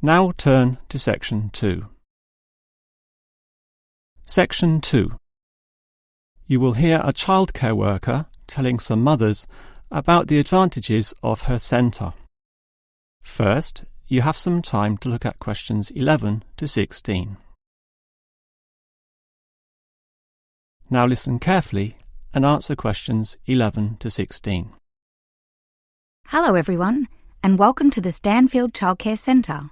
Now turn to Section 2. Section 2. You will hear a childcare worker telling some mothers about the advantages of her centre. First, you have some time to look at questions 11 to 16. Now listen carefully and answer questions 11 to 16. Hello everyone, and welcome to the Stanfield Childcare Centre.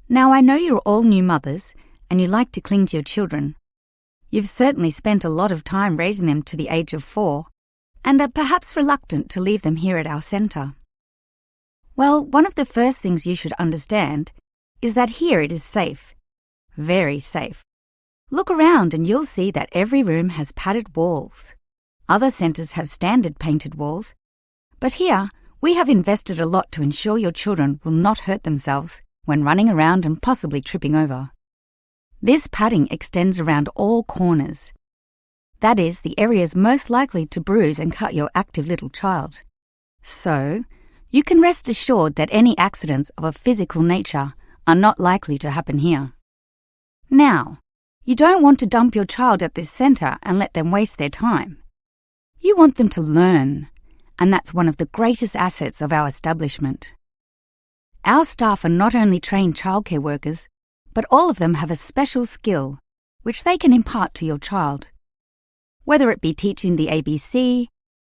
Now I know you're all new mothers and you like to cling to your children. You've certainly spent a lot of time raising them to the age of 4 and are perhaps reluctant to leave them here at our centre. Well, one of the first things you should understand is that here it is safe. Very safe. Look around and you'll see that every room has padded walls. Other centres have standard painted walls, but here we have invested a lot to ensure your children will not hurt themselves when running around and possibly tripping over. This padding extends around all corners. That is, the areas most likely to bruise and cut your active little child. So, you can rest assured that any accidents of a physical nature are not likely to happen here. Now, you don't want to dump your child at this centre and let them waste their time. You want them to learn, and that's one of the greatest assets of our establishment. Our staff are not only trained childcare workers, but all of them have a special skill which they can impart to your child. Whether it be teaching the ABC,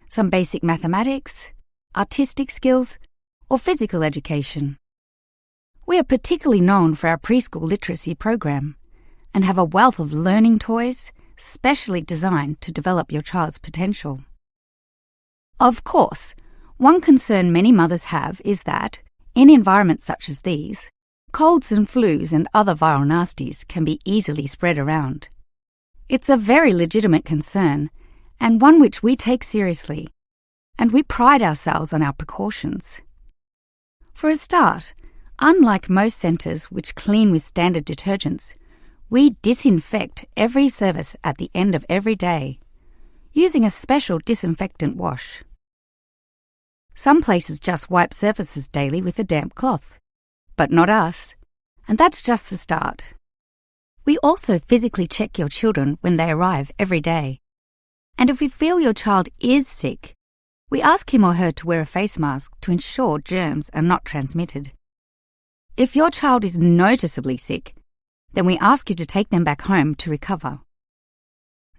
some basic mathematics, artistic skills, or physical education. We are particularly known for our preschool literacy program and have a wealth of learning toys specially designed to develop your child's potential. Of course, one concern many mothers have is that, in environments such as these, colds and flus and other viral nasties can be easily spread around. It's a very legitimate concern, and one which we take seriously, and we pride ourselves on our precautions. For a start, unlike most centres which clean with standard detergents, we disinfect every service at the end of every day, using a special disinfectant wash. Some places just wipe surfaces daily with a damp cloth, but not us, and that's just the start. We also physically check your children when they arrive every day, and if we feel your child is sick, we ask him or her to wear a face mask to ensure germs are not transmitted. If your child is noticeably sick, then we ask you to take them back home to recover.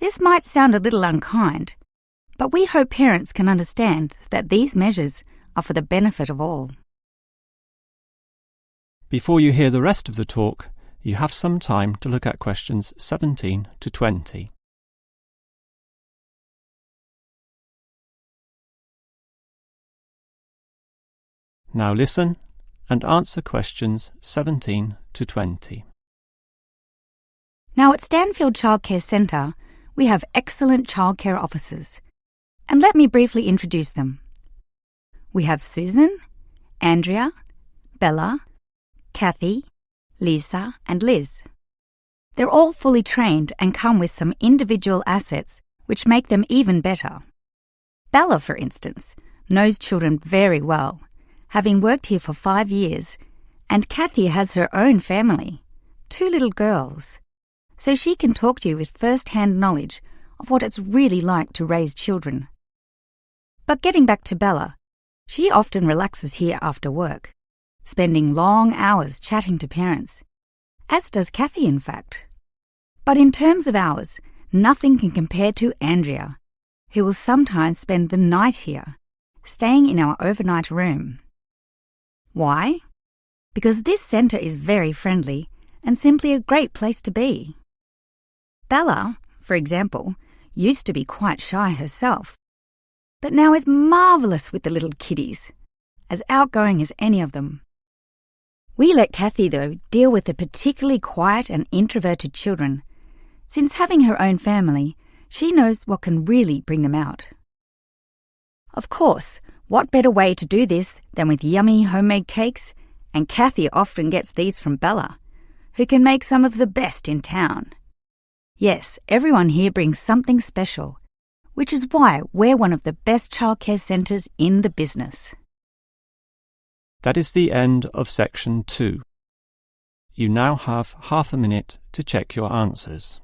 This might sound a little unkind, but we hope parents can understand that these measures are for the benefit of all. Before you hear the rest of the talk, you have some time to look at questions 17 to 20. Now listen and answer questions 17 to 20. Now at Stanfield Childcare Centre, we have excellent childcare officers. And let me briefly introduce them. We have Susan, Andrea, Bella, Kathy, Lisa, and Liz. They're all fully trained and come with some individual assets which make them even better. Bella, for instance, knows children very well, having worked here for 5 years, and Kathy has her own family, 2 little girls, so she can talk to you with first-hand knowledge of what it's really like to raise children. But getting back to Bella, she often relaxes here after work, spending long hours chatting to parents, as does Kathy in fact. But in terms of hours, nothing can compare to Andrea, who will sometimes spend the night here, staying in our overnight room. Why? Because this centre is very friendly and simply a great place to be. Bella, for example, used to be quite shy herself, but now is marvellous with the little kiddies, as outgoing as any of them. We let Kathy, though, deal with the particularly quiet and introverted children, since having her own family, she knows what can really bring them out. Of course, what better way to do this than with yummy homemade cakes, and Kathy often gets these from Bella, who can make some of the best in town. Yes, everyone here brings something special, which is why we're one of the best childcare centres in the business. That is the end of Section 2. You now have half a minute to check your answers.